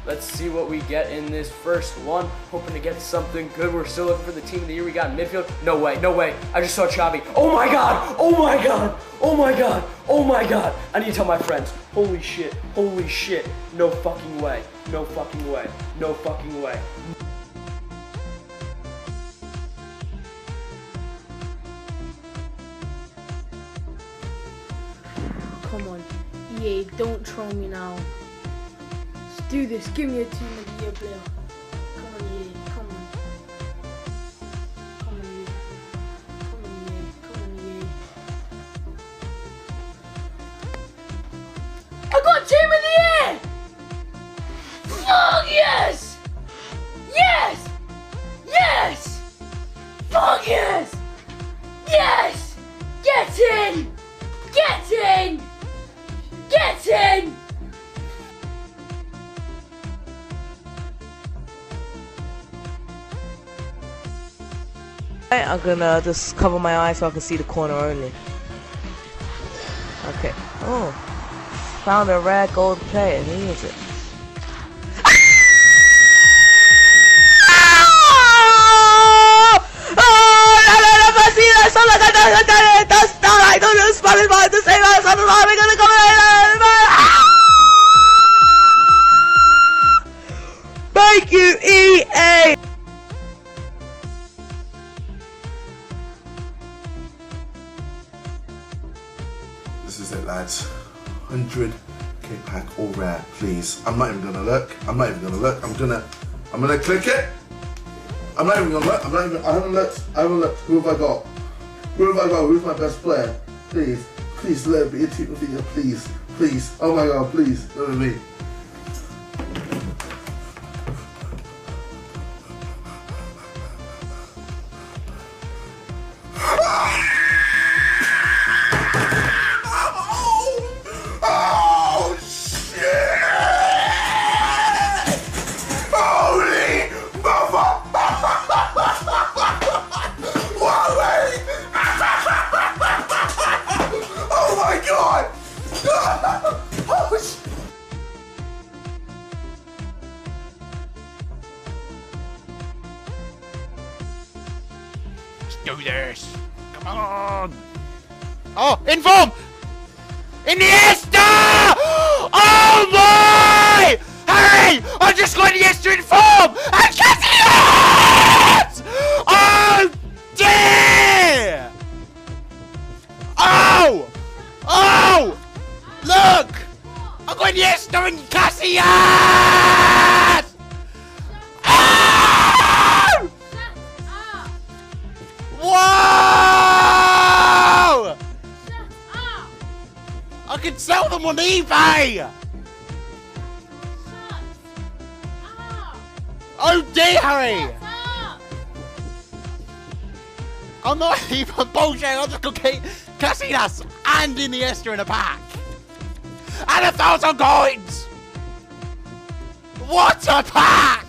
Let's see what we get in this first one. Hoping to get something good. We're still looking for the team of the year. We got midfield. No way, no way. I just saw Xavi. Oh my god! Oh my god! Oh my god! Oh my god! I need to tell my friends. Holy shit. Holy shit. No fucking way. No fucking way. No fucking way. Come on, EA, don't troll me now. Let's do this. Give me a team of the year player. Come on, EA. Come on. Come on, EA. Come on, EA. Come on, EA. I got team of the year! Fuck yes! Yes! Yes! Fuck yes! Yes! Get in! Get in! Get in! I'm gonna just cover my eyes so I can see the corner only. Okay. Oh. Found a rare gold player. Who is it? Thank you, EA! This is it, lads. 100k pack, all rare, please. I'm not even gonna look. I'm not even gonna look. I'm gonna click it. I'm not even gonna look. I haven't looked. Who have I got? Who have I got? Who's my best player? Please, please let it be a team of the year, please. Please. Oh my god, please. Let it be. Do this! Come on! Oh, inform! Iniesta! Oh my! Hurry! I'm just going to Iniesta inform! And Casillas! Oh dear! Oh! Oh! Look! I'm going to Iniesta and Casillas! Whoa! I can sell them on eBay! Oh dear, Harry! I'm not even bullshitting, I'm just gonna keep Casillas and Iniesta in a pack! And 1,000 coins! What a pack!